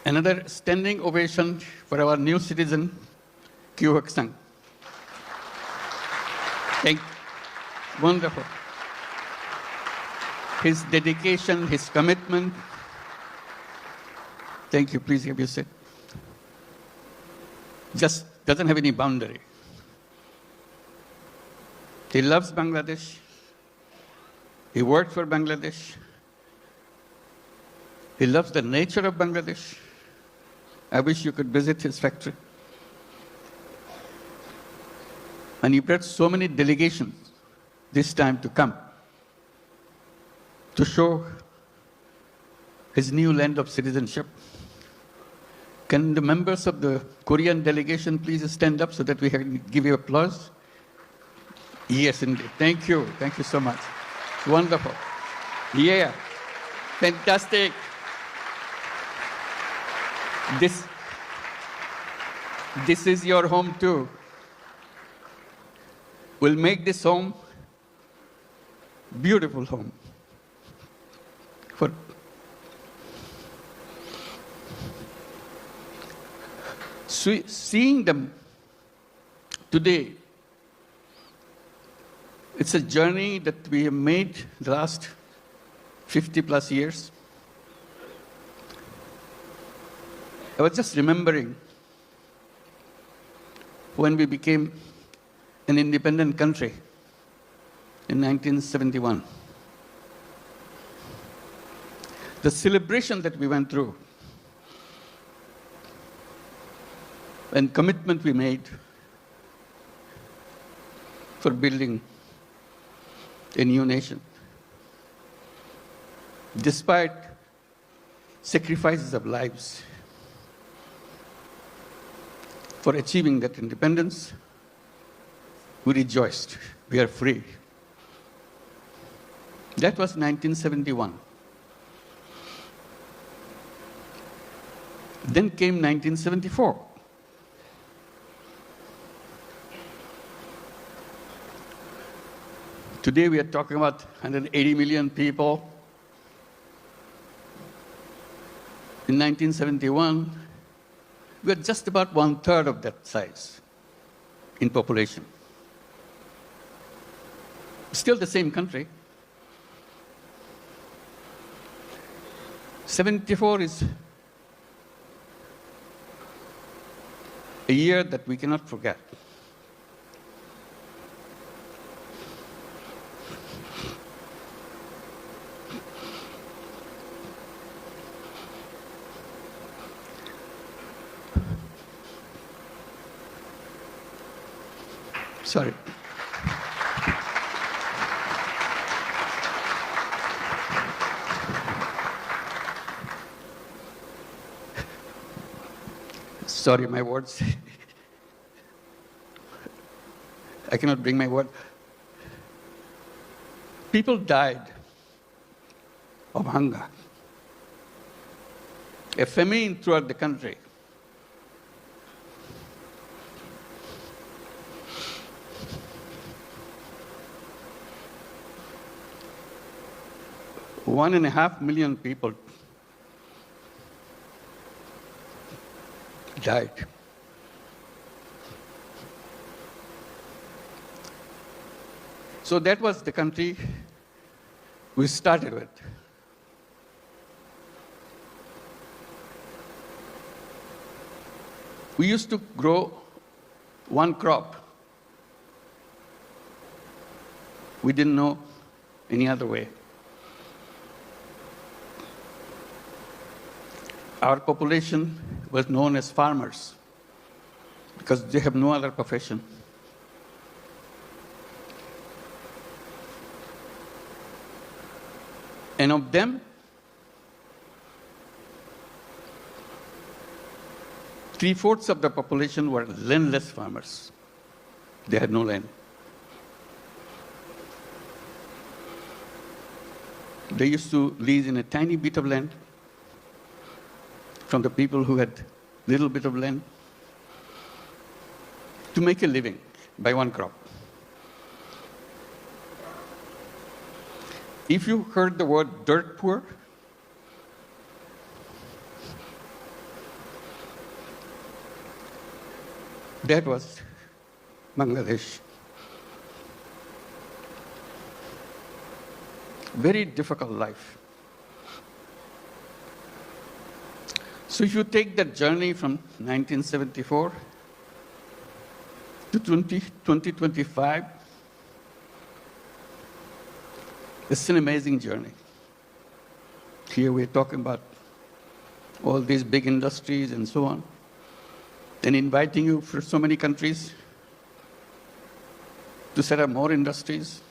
Another standing ovation for our new citizen, Kyu Hak Sang. Thank you. Wonderful. His dedication, his commitment. Thank you. Please have your seat. Just doesn't have any boundary. He loves Bangladesh. He worked for Bangladesh. He loves the nature of Bangladesh. I wish you could visit his factory. And he brought so many delegations this time to come to show his new land of citizenship. Can the members of the Korean delegation please stand up so that we can give you applause? Yes, indeed. Thank you. Thank you so much. It's wonderful. Yeah. Fantastic. This is your home too. We'll make this home beautiful home. For seeing them today, it's a journey that we have made the last 50 plus years. I was just remembering when we became an independent country in 1971. The celebration that we went through and commitment we made for building a new nation. Despite sacrifices of lives for achieving that independence, we rejoiced. We are free. That was 1971. Then came 1974. Today we are talking about 180 million people. In 1971, we were just about 1/3 of that size in population. Still the same country. 74 is a year that we cannot forget. Sorry. Sorry, my words. I cannot bring my word. People died of hunger. A famine throughout the country. One and a half million people died. So that was the country we started with. We used to grow one crop. We didn't know any other way. Our population was known as farmers because they have no other profession. And of them, 3/4 of the population were landless farmers. They had no land. They used to lease in a tiny bit of land from the people who had little bit of land to make a living by one crop. If you heard the word dirt poor, That was Bangladesh. Very difficult life. So if you take that journey from 1974 to 2025, it's an amazing journey. Here we're talking about all these big industries and so on, and inviting you for so many countries to set up more industries.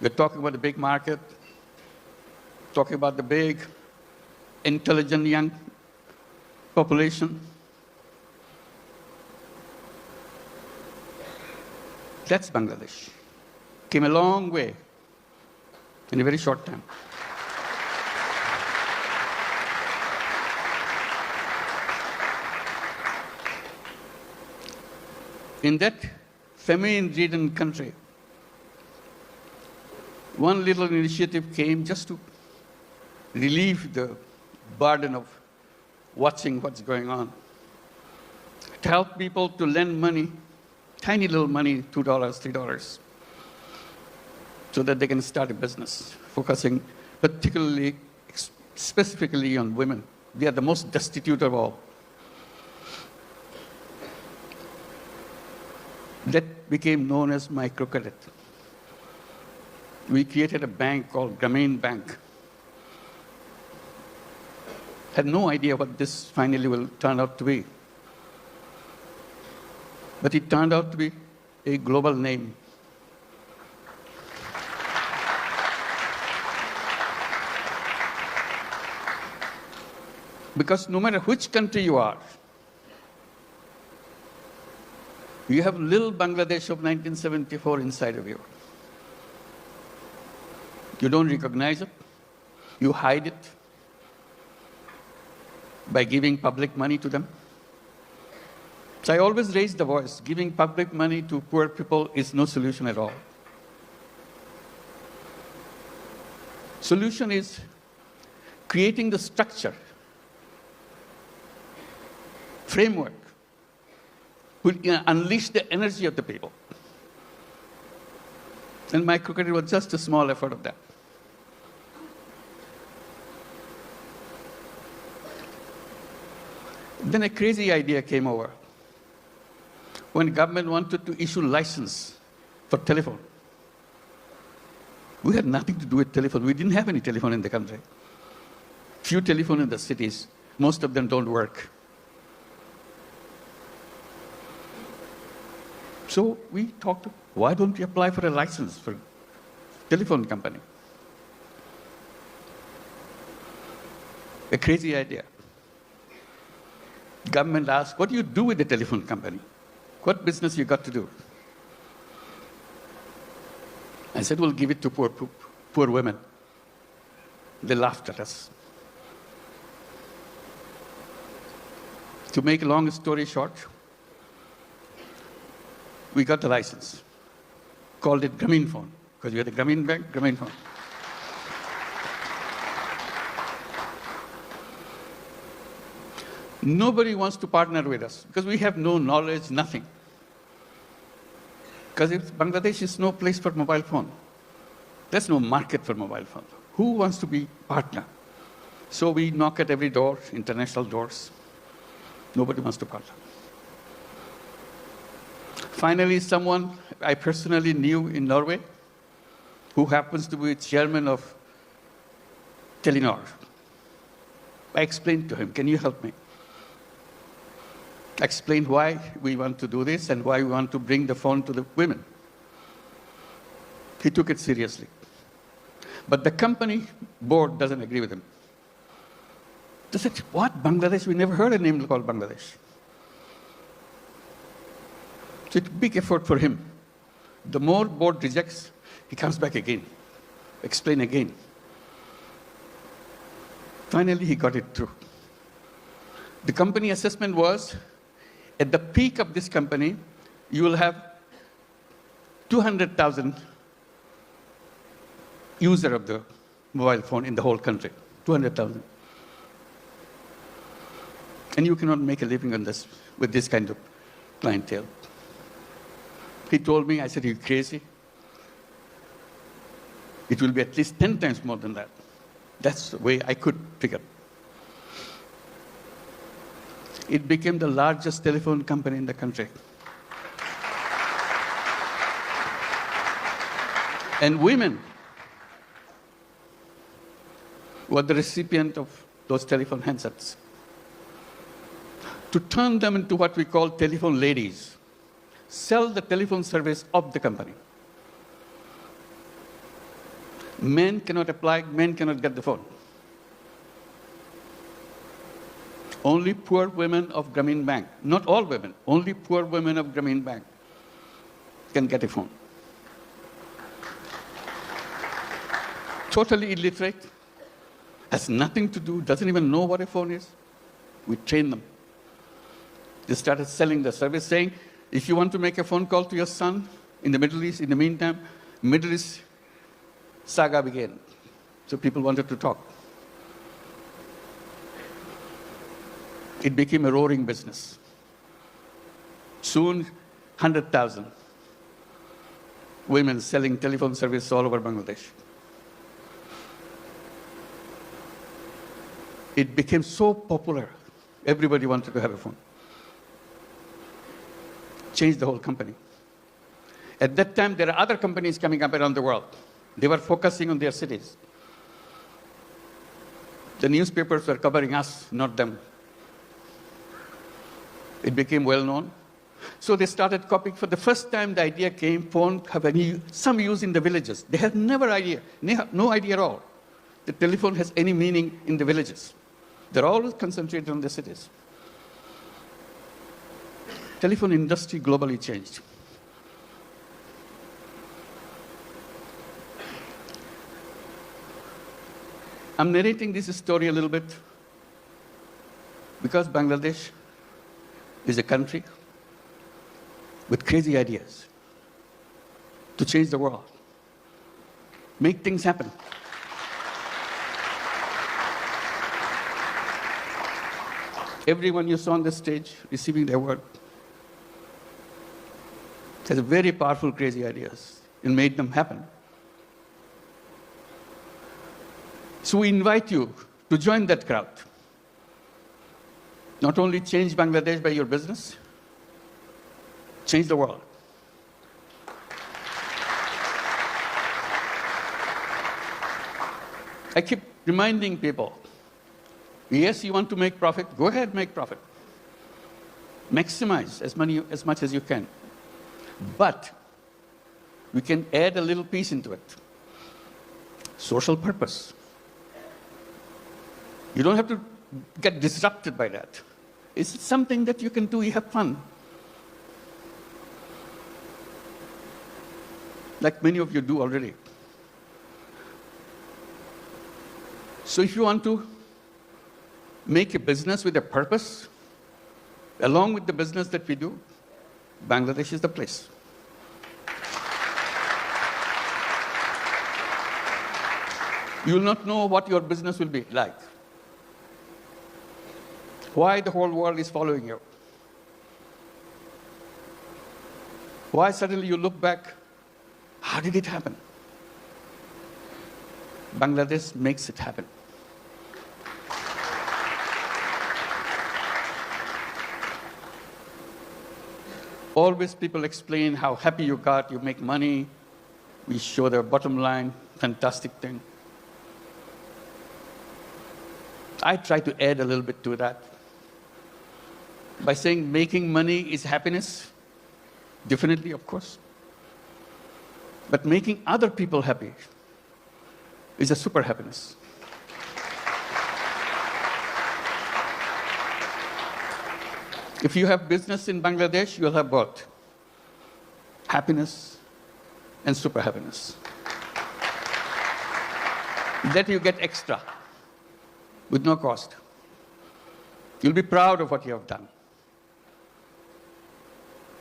We're talking about the big market, talking about the big, intelligent young population. That's Bangladesh. Came a long way in a very short time. In that famine-ridden country, one little initiative came just to relieve the burden of watching what's going on. To help people to lend money, tiny little money, $2, $3, so that they can start a business, focusing particularly, specifically on women. They are the most destitute of all. That became known as microcredit. We created a bank called Grameen Bank. Had no idea what this finally will turn out to be. But it turned out to be a global name. Because no matter which country you are, you have little Bangladesh of 1974 inside of you. You don't recognize it. You hide it by giving public money to them. So I always raise the voice. Giving public money to poor people is no solution at all. Solution is creating the structure, framework, will unleash the energy of the people. And microcredit was just a small effort of that. Then a crazy idea came over. When government wanted to issue license for telephone, we had nothing to do with telephone. We didn't have any telephone in the country. Few telephone in the cities. Most of them don't work. So we talked, why don't we apply for a license for telephone company? A crazy idea. Government asked, what do you do with the telephone company? What business you got to do? I said, we'll give it to poor women. They laughed at us. To make a long story short, we got the license. Called it Grameen Phone, because we had a Grameen Bank, Grameen Phone. Nobody wants to partner with us, because we have no knowledge, nothing. Because Bangladesh is no place for mobile phone. There's no market for mobile phone. Who wants to be partner? So we knock at every door, international doors. Nobody wants to partner. Finally, someone I personally knew in Norway, who happens to be chairman of Telenor. I explained to him, can you help me? I explained why we want to do this and why we want to bring the phone to the women. He took it seriously. But the company board doesn't agree with him. They said, what, Bangladesh? We never heard a name called Bangladesh. So it's a big effort for him. The more board rejects, he comes back again, explain again. Finally, he got it through. The company assessment was, at the peak of this company, you will have 200,000 users of the mobile phone in the whole country, 200,000. And you cannot make a living on this with this kind of clientele. He told me, I said, "Are you crazy? It will be at least 10 times more than that." That's the way I could figure. It became the largest telephone company in the country. And women were the recipient of those telephone handsets. To turn them into what we call telephone ladies, sell the telephone service of the company. Men cannot apply, men cannot get the phone. Only poor women of Grameen Bank, not all women, only poor women of Grameen Bank can get a phone. Totally illiterate, has nothing to do, doesn't even know what a phone is. We train them. They started selling the service, saying, if you want to make a phone call to your son in the Middle East, in the meantime, Middle East saga began. So people wanted to talk. It became a roaring business. Soon, 100,000 women selling telephone service all over Bangladesh. It became so popular, everybody wanted to have a phone. Changed the whole company. At that time, there are other companies coming up around the world. They were focusing on their cities. The newspapers were covering us, not them. It became well known. So they started copying. For the first time, the idea came, phone have some use in the villages. They had no idea at all. The telephone has any meaning in the villages. They're always concentrated on the cities. Telephone industry globally changed. I'm narrating this story a little bit because Bangladesh is a country with crazy ideas to change the world, make things happen. Everyone you saw on the stage receiving the award has very powerful, crazy ideas and made them happen. So we invite you to join that crowd. Not only change Bangladesh by your business, change the world. I keep reminding people, yes, you want to make profit, go ahead, make profit. Maximize as much as you can. But we can add a little piece into it. Social purpose. You don't have to get disrupted by that. It's something that you can do, you have fun. Like many of you do already. So if you want to make a business with a purpose, along with the business that we do, Bangladesh is the place. You will not know what your business will be like. Why the whole world is following you. Why suddenly you look back, how did it happen? Bangladesh makes it happen. Always people explain how happy you got, you make money, we show their bottom line, fantastic thing. I try to add a little bit to that by saying making money is happiness, definitely, of course. But making other people happy is a super happiness. If you have business in Bangladesh, you'll have both happiness and super happiness. That you get extra with no cost. You'll be proud of what you have done.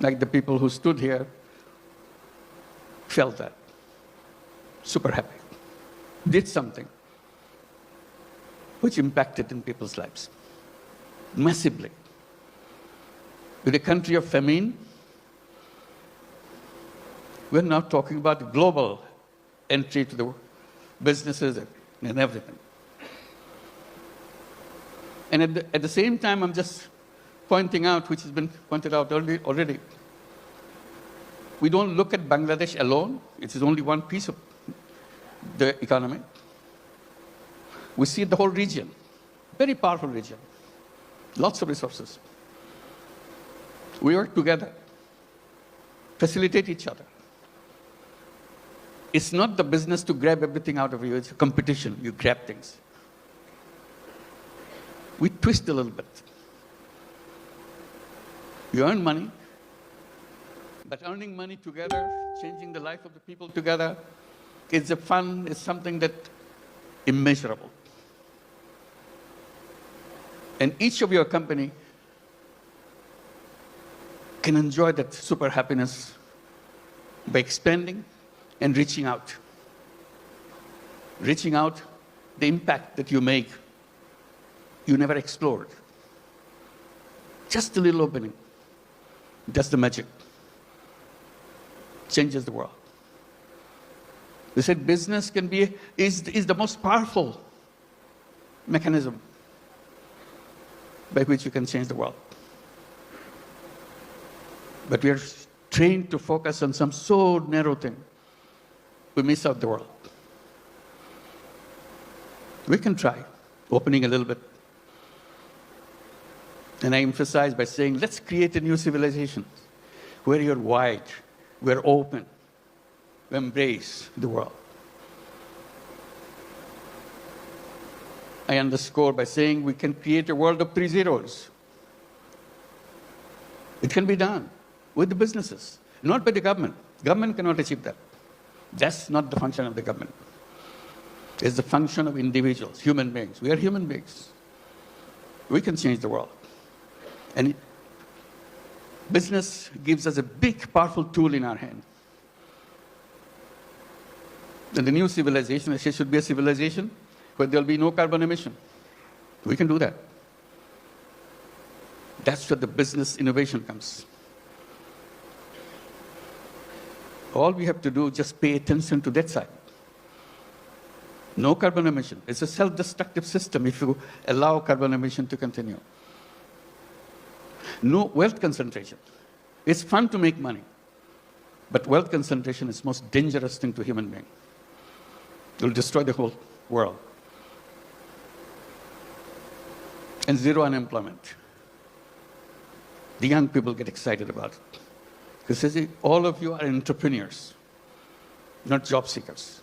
Like the people who stood here felt that. Super happy. Did something which impacted in people's lives massively. with a country of famine. We're now talking about global entry to the businesses and everything. And at the same time, I'm just pointing out, which has been pointed out already, we don't look at Bangladesh alone. It is only one piece of the economy. We see the whole region, very powerful region, lots of resources. We work together, facilitate each other. It's not the business to grab everything out of you. It's a competition. You grab things. We twist a little bit. You earn money, but earning money together, changing the life of the people together, is a fun, is something that immeasurable. And each of your company can enjoy that super happiness by expanding and reaching out. Reaching out, the impact that you make, you never explored. Just a little opening. That's the magic. Changes the world. They said business is the most powerful mechanism by which you can change the world. But we are trained to focus on some so narrow thing. We miss out the world. We can try, opening a little bit. And I emphasize by saying, let's create a new civilization where you're wide, we're open, we embrace the world. I underscore by saying we can create a world of 3 zeros. It can be done with the businesses, not by the government. Government cannot achieve that. That's not the function of the government. It's the function of individuals, human beings. We are human beings. We can change the world. And business gives us a big, powerful tool in our hand. And the new civilization, I say, should be a civilization where there will be no carbon emission. We can do that. That's where the business innovation comes. All we have to do is just pay attention to that side. No carbon emission. It's a self-destructive system if you allow carbon emission to continue. No wealth concentration. It's fun to make money, but wealth concentration is the most dangerous thing to human being. It will destroy the whole world. And zero unemployment. The young people get excited about it. Because all of you are entrepreneurs, not job seekers.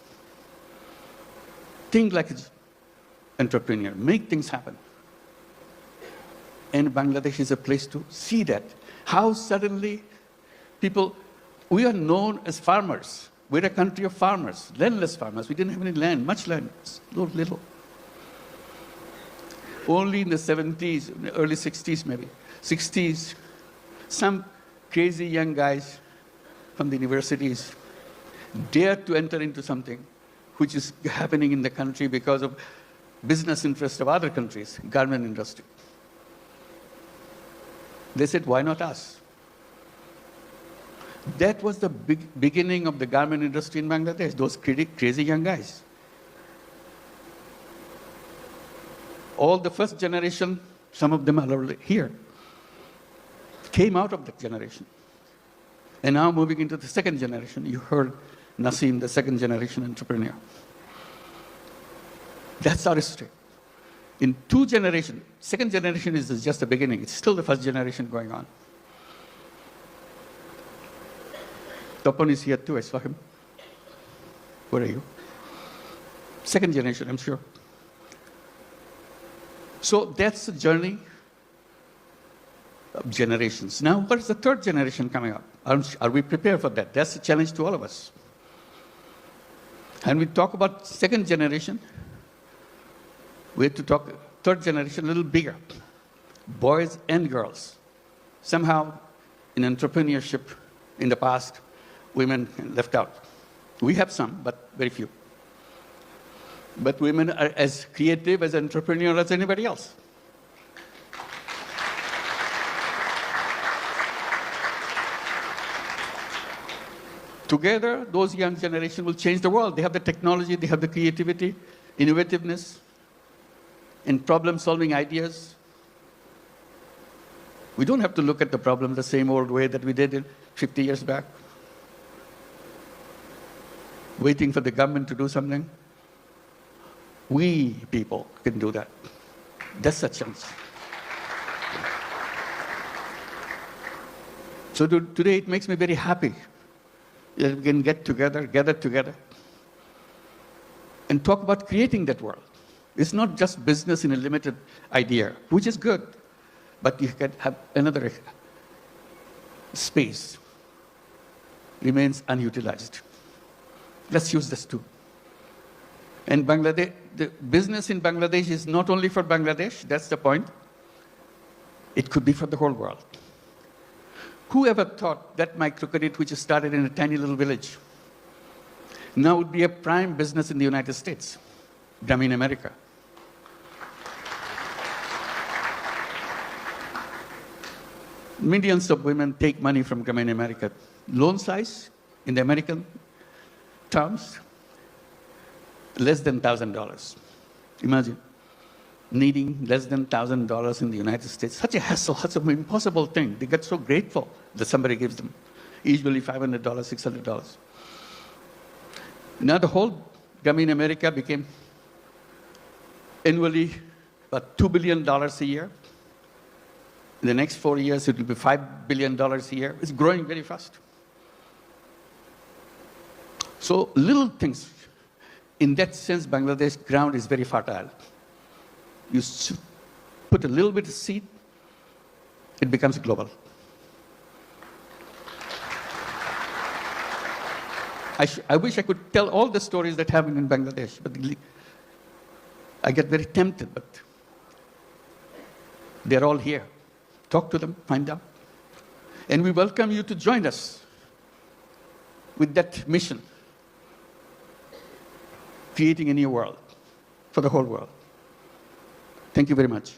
Think like an entrepreneur. Make things happen. And Bangladesh is a place to see that. How suddenly people, we are known as farmers. We're a country of farmers, landless farmers. We didn't have any land, much land, little. Only in the 70s, early 60s maybe, 60s, some crazy young guys from the universities dared to enter into something which is happening in the country because of business interests of other countries, garment industry. They said, why not us? That was the beginning of the garment industry in Bangladesh, those crazy young guys. All the first generation, some of them are already here, came out of that generation. And now moving into the second generation, you heard Naseem, the second generation entrepreneur. That's our history. In 2 generations, second generation is just the beginning. It's still the first generation going on. Topon is here too, I saw him. Where are you? Second generation, I'm sure. So that's the journey of generations. Now, what is the third generation coming up? Are we prepared for that? That's a challenge to all of us. And we talk about second generation, we have to talk third generation a little bigger. Boys and girls. Somehow, in entrepreneurship in the past, women left out. We have some, but very few. But women are as creative, as entrepreneurial as anybody else. Together, those young generation will change the world. They have the technology, they have the creativity, innovativeness, and problem-solving ideas. We don't have to look at the problem the same old way that we did 50 years back, waiting for the government to do something. We people can do that. That's a chance. So today it makes me very happy that we can gather together, and talk about creating that world. It's not just business in a limited idea, which is good, but you can have another space remains unutilized. Let's use this too. And Bangladesh, the business in Bangladesh is not only for Bangladesh, that's the point. It could be for the whole world. Who ever thought that microcredit, which started in a tiny little village, now would be a prime business in the United States, in America? Millions of women take money from Grameen America. Loan size, in the American terms, less than $1,000. Imagine needing less than $1,000 in the United States. Such a hassle, such an impossible thing. They get so grateful that somebody gives them, usually $500, $600. Now the whole Grameen America became annually about $2 billion a year. In the next 4 years, it will be $5 billion a year. It's growing very fast. So little things. In that sense, Bangladesh ground is very fertile. You put a little bit of seed, it becomes global. I wish I could tell all the stories that happen in Bangladesh, but I get very tempted, but they're all here. Talk to them, find out. And we welcome you to join us with that mission, creating a new world for the whole world. Thank you very much.